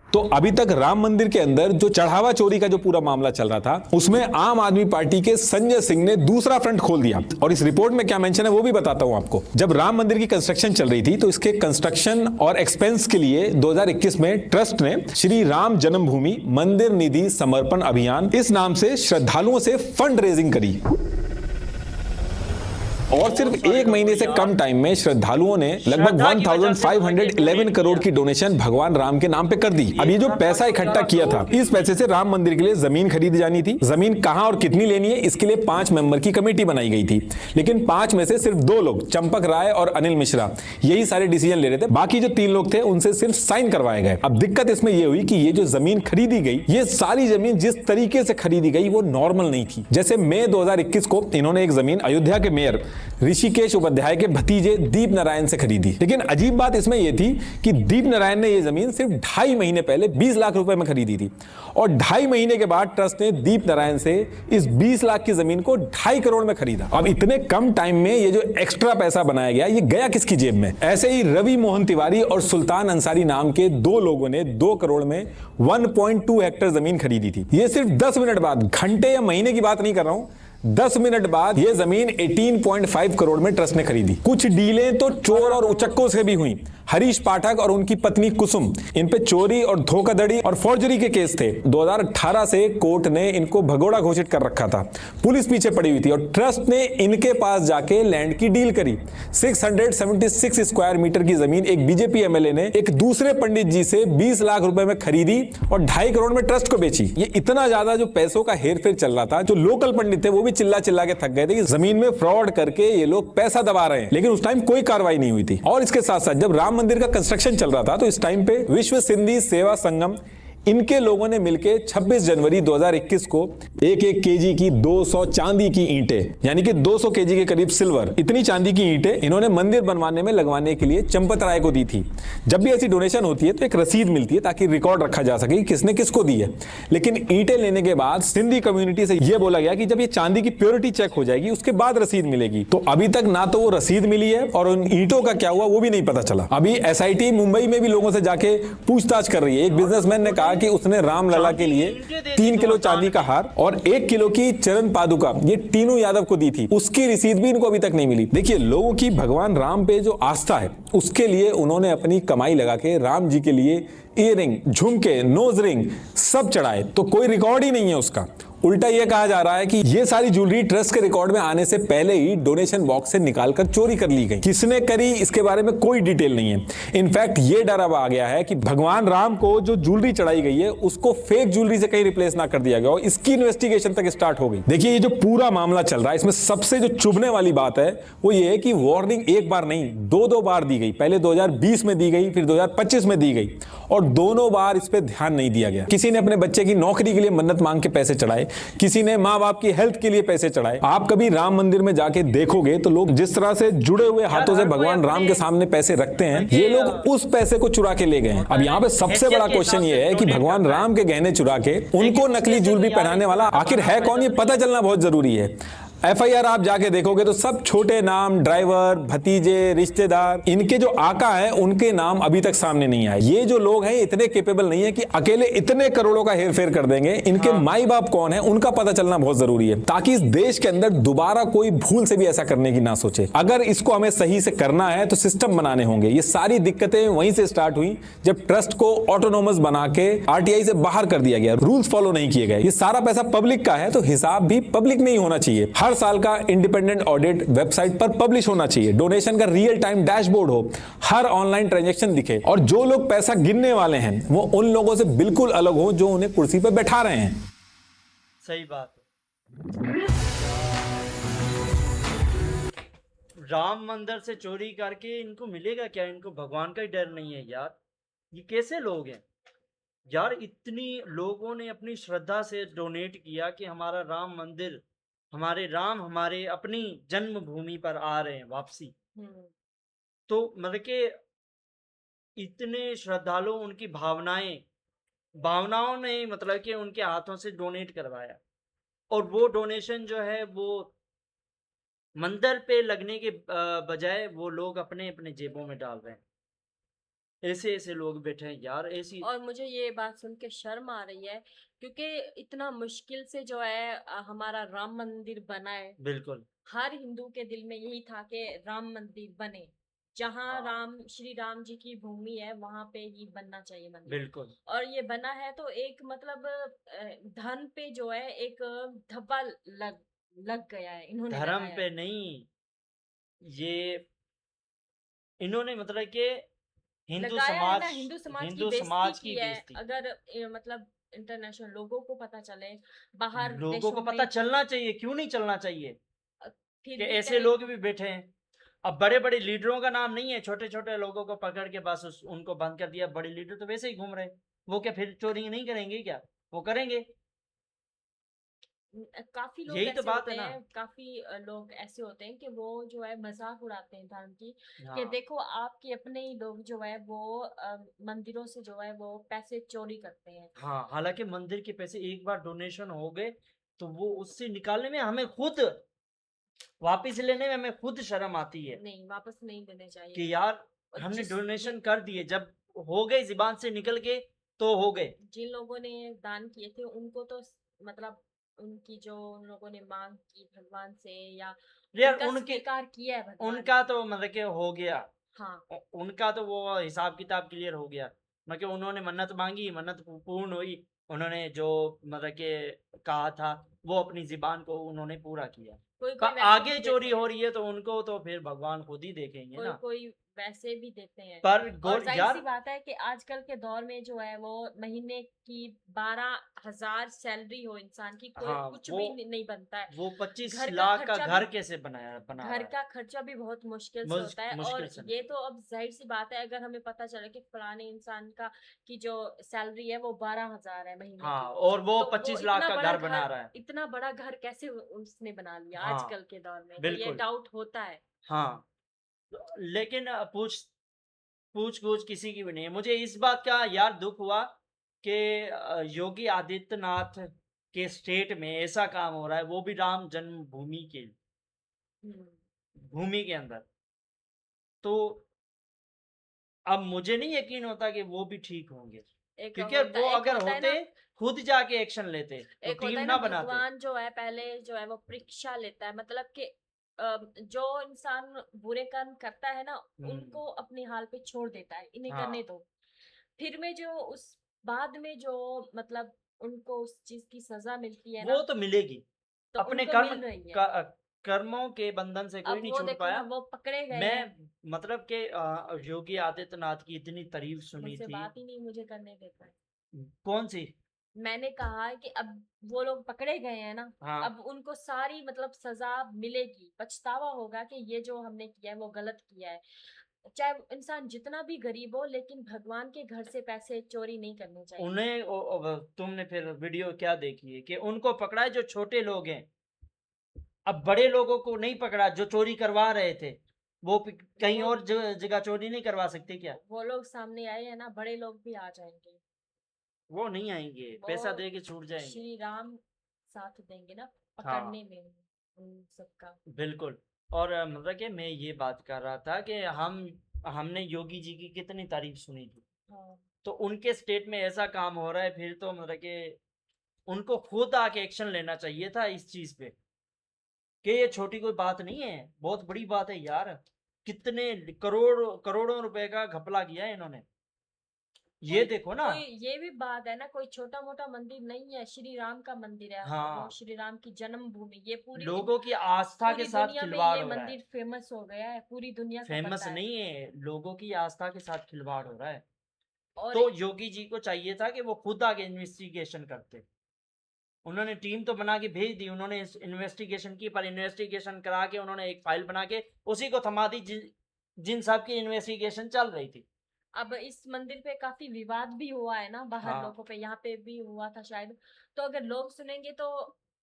तो अभी तक राम मंदिर के अंदर जो चढ़ावा चोरी का जो पूरा मामला चल रहा था उसमें आम आदमी पार्टी के संजय सिंह ने दूसरा फ्रंट खोल दिया। और इस रिपोर्ट में क्या मेंशन है वो भी बताता हूं आपको। जब राम मंदिर की कंस्ट्रक्शन चल रही थी तो इसके कंस्ट्रक्शन और एक्सपेंस के लिए 2021 में ट्रस्ट ने श्री राम जन्मभूमि मंदिर निधि समर्पण अभियान इस नाम से श्रद्धालुओं से फंड रेजिंग करी और सिर्फ 1 महीने से कम टाइम में श्रद्धालुओं ने लगभग 1511 करोड़ की डोनेशन भगवान राम के नाम पे कर दी। अब ये जो पैसा इकट्ठा किया था, इस पैसे से राम मंदिर के लिए जमीन खरीदी जानी थी। जमीन कहां और कितनी लेनी है इसके लिए 5 मेंबर की कमेटी बनाई गई थी, लेकिन 5 में से सिर्फ 2 लोग चंपक राय और अनिल मिश्रा यही सारे डिसीजन ले रहे थे। बाकी जो 3 लोग थे उनसे सिर्फ साइन करवाए गए। अब दिक्कत इसमें यह हुई कि ये जो जमीन खरीदी गई, ये सारी जमीन जिस तरीके से खरीदी गई वो नॉर्मल नहीं थी। जैसे मई 2021 को इन्होंने एक जमीन अयोध्या के मेयर ऋषिकेश उपाध्याय के भतीजे दीप नारायण से खरीदी। लेकिन अजीब बात इसमें यह थी कि दीप नारायण ने यह जमीन सिर्फ 2.5 महीने पहले 20 लाख रुपए में खरीदी थी और 2.5 महीने के बाद ट्रस्ट ने दीप नारायण से इस 20 लाख की जमीन को 2.5 करोड़ में खरीदा। अब इतने कम टाइम में ये जो एक्स्ट्रा पैसा बनाया गया, ये गया किसकी जेब में? ऐसे ही रवि मोहन तिवारी और सुल्तान अंसारी नाम के 2 लोगों ने 2 करोड़ में 1.2 हेक्टेयर जमीन खरीदी थी। ये सिर्फ 10 मिनट बाद, घंटे या महीने की बात नहीं कर रहा हूं, 10 मिनट बाद यह जमीन 18.5 करोड़ में ट्रस्ट ने खरीदी। कुछ डीलें तो चोर और उचक्कों से भी हुई। हरीश पाठक और उनकी पत्नी कुसुम, इन पे चोरी और धोखाधड़ी और फोर्जरी के केस थे। 2018 से कोर्ट ने इनको भगोड़ा घोषित कर रखा था, पुलिस पीछे पड़ी हुई थी और ट्रस्ट ने इनके पास जाके लैंड की डील करी। 676 स्क्वायर मीटर की जमीन एक बीजेपी एमएलए ने एक दूसरे पंडित जी से 20 लाख रुपए में खरीदी और 2.5 करोड़ में ट्रस्ट को बेची। ये इतना ज्यादा जो पैसों का हेरफेर चल रहा था, जो लोकल पंडित थे वो भी चिल्ला चिल्ला के थक गए थे कि जमीन में फ्रॉड करके ये लोग पैसा दबा रहे हैं। लेकिन उस टाइम कोई कार्रवाई नहीं हुई थी। और इसके साथ साथ जब राम मंदिर का कंस्ट्रक्शन चल रहा था तो इस टाइम पे विश्व सिंधी सेवा संगम, इनके लोगों ने मिलकर 26 जनवरी 2021 को 1-1 केजी की 200 चांदी की ईंटें, यानी कि 200 केजी के करीब सिल्वर, इतनी चांदी की ईंटें इन्होंने मंदिर बनवाने में लगवाने के लिए चंपत राय को दी थी। जब भी ऐसी डोनेशन होती है तो एक रसीद मिलती है ताकि रिकॉर्ड रखा जा सके कि किसने किसको दी है। लेकिन ईंटें लेने के बाद सिंधी कम्युनिटी से यह बोला गया कि जब ये चांदी की प्योरिटी चेक हो जाएगी उसके बाद रसीद मिलेगी। तो अभी तक ना तो वो रसीद मिली है और उन ईंटों का क्या हुआ वो भी नहीं पता चला। अभी एसआईटी मुंबई में भी लोगों से जाके पूछताछ कर रही है। एक बिजनेसमैन ने कहा कि उसने रामलला के लिए 3 किलो चांदी का हार और 1 किलो की चरण पादुका, ये तीनों यादव को दी थी, उसकी रसीद भी इनको अभी तक नहीं मिली। देखिए, लोगों की भगवान राम पे जो आस्था है उसके लिए उन्होंने अपनी कमाई लगा के राम जी के लिए ईयरिंग, झुमके, नोज रिंग सब चढ़ाए, तो कोई रिकॉर्ड ही नहीं है उसका। उल्टा यह कहा जा रहा है कि यह सारी ज्वेलरी ट्रस्ट के रिकॉर्ड में आने से पहले ही डोनेशन बॉक्स से निकालकर चोरी कर ली गई। किसने करी इसके बारे में कोई डिटेल नहीं है। इनफैक्ट ये डर अब आ गया है कि भगवान राम को जो ज्वेलरी चढ़ाई गई है उसको फेक ज्वेलरी से कहीं रिप्लेस ना कर दिया गया हो। इसकी इन्वेस्टिगेशन तक स्टार्ट हो गई। देखिए, ये जो पूरा मामला चल रहा है इसमें सबसे जो चुभने वाली बात है वो ये है कि वार्निंग एक बार नहीं 2-2 बार दी गई। पहले 2020 में दी गई, फिर 2025 में दी गई और दोनों बार इस पर ध्यान नहीं दिया गया। किसी ने अपने बच्चे की नौकरी के लिए मन्नत मांग के पैसे चढ़ाए, किसी ने माँ बाप की हेल्थ के लिए पैसे चढ़ाए। आप कभी राम मंदिर में जाके देखोगे तो लोग जिस तरह से जुड़े हुए हाथों से भगवान राम के सामने पैसे रखते हैं, ये लोग उस पैसे को चुरा के ले गए हैं। अब यहाँ पे सबसे बड़ा क्वेश्चन ये है कि भगवान राम के गहने चुरा के उनको नकली ज्वेलरी पहनाने वाला आखिर है कौन, ये पता चलना बहुत जरूरी है। एफआईआर आप जाके देखोगे तो सब छोटे नाम, ड्राइवर, भतीजे, रिश्तेदार, इनके जो आका है उनके नाम अभी तक सामने नहीं आए। ये जो लोग हैं इतने कैपेबल नहीं है कि अकेले इतने करोड़ों का हेरफेर कर देंगे। इनके माई बाप कौन है उनका पता चलना बहुत जरूरी है, ताकि इस देश के अंदर दोबारा कोई भूल से भी ऐसा करने की ना सोचे। अगर इसको हमें सही से करना है तो सिस्टम बनाने होंगे। ये सारी दिक्कतें वहीं से स्टार्ट हुई जब ट्रस्ट को ऑटोनोमस बना के आरटीआई से बाहर कर दिया गया, रूल्स फॉलो नहीं किए गए। ये सारा पैसा पब्लिक का है तो हिसाब भी पब्लिक नहीं होना चाहिए। हर साल का इंडिपेंडेंट ऑडिट वेबसाइट पर पब्लिश होना चाहिए। डोनेशन का रियल टाइम डैशबोर्ड हो, हर ऑनलाइन ट्रांजैक्शन दिखे और जो लोग पैसा गिनने वाले हैं वो उन लोगों से बिल्कुल अलग हो जो उन्हें कुर्सी पर बैठा रहे हैं। सही बात है। राम मंदिर से चोरी करके इनको मिलेगा क्या? इनको भगवान का ही डर नहीं है यार। ये कैसे लोग हैं यार? इतनी लोगों ने अपनी श्रद्धा से डोनेट किया कि हमारा राम मंदिर, हमारे राम हमारे अपनी जन्मभूमि पर आ रहे हैं वापसी। तो मतलब कि इतने श्रद्धालु, उनकी भावनाओं ने मतलब कि उनके हाथों से डोनेट करवाया और वो डोनेशन जो है वो मंदिर पे लगने के बजाय वो लोग अपने अपने जेबों में डाल रहे हैं। ऐसे ऐसे लोग बैठे हैं यार, ऐसी। और मुझे ये बात सुन के शर्म आ रही है क्योंकि इतना मुश्किल से जो है हमारा राम मंदिर बना है। बिल्कुल। हर हिंदू के दिल में यही था कि राम मंदिर बने, जहाँ श्री राम जी की भूमि है वहां पे ही बनना चाहिए मंदिर। बिल्कुल। और ये बना है तो एक मतलब धन पे जो है एक धब्बा लग गया है, इन्होंने धर्म लगाया पे है। नहीं, ये इन्होंने मतलब कि हिंदू लगाया है समाज ना, हिंदू समाज हिंदू की समाज बेइज्जती की की है। बेइज्जती। अगर मतलब इंटरनेशनल लोगों को पता चले, बाहर लोगों देशों को में, पता चलना चाहिए, क्यों नहीं चलना चाहिए फिर कि भी ऐसे कहीं लोग भी बैठे हैं। अब बड़े बड़े लीडरों का नाम नहीं है, छोटे छोटे लोगों को पकड़ के बस उनको बंद कर दिया। बड़े लीडर तो वैसे ही घूम रहे हैं, वो क्या फिर चोरी नहीं करेंगे क्या? वो करेंगे। काफी लोग यही तो ऐसे बात होते है ना। हैं, काफी लोग ऐसे होते हैं कि वो जो है मजाक उड़ाते हैं धर्म की, कि हाँ देखो आपके अपने ही लोग जो है वो मंदिरों से जो है वो पैसे चोरी करते हैं। हाँ, हालांकि मंदिर के पैसे एक बार डोनेशन हो गए तो वो उससे निकालने में हमें खुद, वापस लेने में हमें खुद शर्म आती है नहीं, वापस नहीं देने चाहिए। कि यार और हमने जिस डोनेशन कर दिए, जब हो गए ज़ुबान से निकल के तो हो गए। जिन लोगों ने दान किए थे उनको तो मतलब उनकी जो उन लोगों ने मांग की भगवान से, या यार उनका उनके, स्वीकार किया है भगवान उनका ने। तो मतलब कि हो गया, हाँ, उनका तो वो हिसाब किताब क्लियर हो गया। मतलब उन्होंने मन्नत मांगी, मन्नत पूर्ण हुई, उन्होंने जो मतलब कि कहा था वो अपनी ज़ुबान को उन्होंने पूरा किया। कोई पर कोई वैसे आगे भी चोरी देते हो हैं, रही है तो उनको तो फिर भगवान खुद ही देखेंगे कोई ना। कोई वैसे भी देते हैं। पर और गौर जाहिर सी यार, बात है कि आजकल के दौर में जो है वो महीने की 12,000 सैलरी हो इंसान की, कोई हाँ कुछ वो भी नहीं बनता है। वो 25 घर का लाख का खर्चा घर भी कैसे बना घर रहा है? का खर्चा भी बहुत मुश्किल से होता है। मुश्किल और से ये निकल। तो अब जाहिर सी बात है, अगर हमें पता चले कि फलाने इंसान का की जो सैलरी है वो 12,000 है महीने हाँ, की, और वो तो वो 25 लाख का घर बना रहा है। इतना बड़ा घर कैसे उसने बना लिया हाँ, आजकल के दौर में, तो ये बिल्कुल। डाउट होता है। हाँ, लेकिन पूछ-गूछ किसी की भी नहीं है। मुझे इस बात का यार दुःख हुआ कि योगी आदित्यनाथ के स्टेट में ऐसा काम हो रहा है, वो भी राम जन्मभूमि के हम्म। भूमि के अंदर। तो अब मुझे नहीं यकीन होता कि वो भी ठीक होंगे। एक क्योंकि वो एक अगर होता है होते, ना, खुद जाके एक्शन लेते, तो एक टीम होता है ना ना बनाते। भगवान जो है पहले जो है वो परीक्षा लेता है, मतलब कि जो इंसान बुरे कर्म करता है ना हुँ, उनको अपने हाल पे छोड़ देता है, इन्हें हाँ, करने दो। फिर में जो उस बाद में जो मतलब उनको उस चीज की सजा मिलती है वो ना, तो मिलेगी। तो अपने उनको कर्म मिल रही है। कर्मों के बंधन से कोई अब नहीं वो छूट देखो पाया। ना, वो पकड़े गए मैं हैं। मतलब कि योगी आदित्यनाथ की इतनी तारीफ सुनी मुझसे थी। बात ही नहीं मुझे करने देता है। कौन सी? मैंने कहा है कि अब वो लोग पकड़े गए हैं ना, हाँ, अब उनको सारी मतलब सजा मिलेगी, पछतावा होगा कि ये जो हमने किया है वो गलत किया है। चाहे इंसान जितना भी गरीब हो, लेकिन भगवान के घर से पैसे चोरी नहीं करने चाहिए। उन्हें तुमने फिर वीडियो क्या देखी है कि उनको पकड़ा है जो छोटे लोग हैं। अब बड़े लोगों को नहीं पकड़ा जो चोरी करवा रहे थे। वो कहीं वो और जगह चोरी नहीं करवा सकते क्या? वो लोग सामने आए हैं ना, बड़े लोग भी आ जाएंगे। वो नहीं आएंगे, वो पैसा दे के छूट जाएंगे। श्री राम साथ देंगे ना हाँ, पकड़ने में उन सबका। बिल्कुल। और मतलब कि मैं ये बात कर रहा था कि हमने योगी जी की कितनी तारीफ सुनी थी। हाँ, तो उनके स्टेट में ऐसा काम हो रहा है, फिर तो मतलब कि उनको खुद आके एक्शन लेना चाहिए था इस चीज पे, कि ये छोटी कोई बात नहीं है, बहुत बड़ी बात है यार। कितने करोड़ों रुपए का घपला किया है इन्होंने। ये कोई देखो ना। कोई ये भी बात है ना, कोई छोटा मोटा मंदिर नहीं है, श्री राम का मंदिर है वो, हाँ, श्री राम की जन्मभूमि, ये लोगों की आस्था के पूरी साथ दुनिया में खिलवाड़ ये हो रहा है। मंदिर फेमस हो गया है, पूरी दुनिया को फेमस पता है। नहीं है, लोगों की आस्था के साथ खिलवाड़ हो रहा है। और तो योगी जी को चाहिए था कि वो खुद आगे इन्वेस्टिगेशन करते। उन्होंने टीम तो बना के भेज दी, उन्होंने इन्वेस्टिगेशन की, पर इन्वेस्टिगेशन करा के उन्होंने एक फाइल बना के उसी को थमा दी जिन सब की इन्वेस्टिगेशन चल रही थी। अब इस मंदिर पे काफी विवाद भी हुआ है ना बाहर हाँ, लोगों पे, यहाँ पे भी हुआ था शायद। तो अगर लोग सुनेंगे तो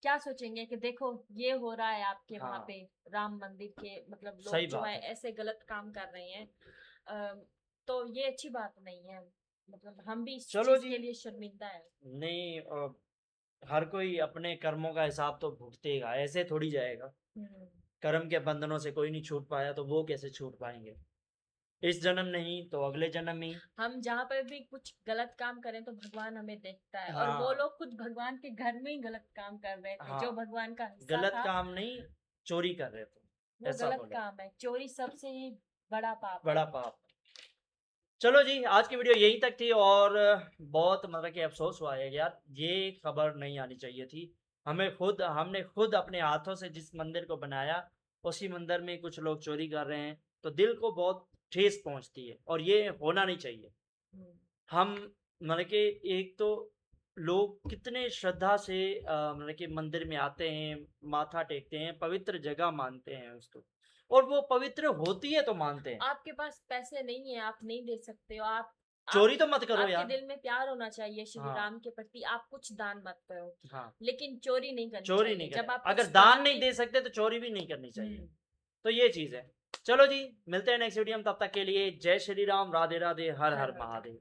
क्या सोचेंगे कि देखो ये हो रहा है आपके वहां हाँ, पे राम मंदिर के, मतलब लोग सही जो है बात है। ऐसे गलत काम कर रहे हैं। तो ये अच्छी बात नहीं है, मतलब हम भी इस चलो चीज जी, के लिए शर्मिंदा है। नहीं हर कोई अपने कर्मों का हिसाब तो भुगतेगा, ऐसे थोड़ी जाएगा। हम्म। कर्म के बंधनों से कोई नहीं छूट पाया तो वो कैसे छूट पाएंगे? इस जन्म नहीं तो अगले जन्म ही। हम जहाँ पर भी कुछ गलत काम करें तो भगवान हमें देखता है, और वो हाँ, लोग खुद भगवान के घर में ही गलत काम कर रहे थे, हाँ, जो भगवान का हिस्सा गलत था। काम नहीं, चोरी कर रहे थे, वो ऐसा गलत बोला। काम है, चोरी सबसे ही बड़ा पाप है। बड़ा पाप। चलो जी, आज की वीडियो यहीं तक थी, और बहुत मतलब कि अफसोस हुआ है यार, ये खबर नहीं आनी चाहिए थी। हमने खुद अपने हाथों से जिस मंदिर को बनाया, उसी मंदिर में कुछ लोग चोरी कर रहे हैं, तो दिल को बहुत ठेस पहुंचती है, और ये होना नहीं चाहिए। हम्म। हम मतलब कि एक तो लोग कितने श्रद्धा से मतलब कि मंदिर में आते हैं, माथा टेकते हैं, पवित्र जगह मानते हैं उसको, और वो पवित्र होती है तो मानते हैं। आपके पास पैसे नहीं है, आप नहीं दे सकते हो, आप चोरी तो मत करो आपके यार। दिल में प्यार होना चाहिए श्री हाँ। राम के प्रति, आप कुछ दान मत करो, हाँ, लेकिन चोरी नहीं करनी चोरी चाहिए। नहीं जब करनी, आप अगर कुछ दान नहीं की- दे सकते तो चोरी भी नहीं करनी चाहिए। हम्म, तो ये चीज है। चलो जी, मिलते हैं नेक्स्ट वीडियो में, तब तक के लिए जय श्री राम, राधे राधे, हर हर हर हर महादेव।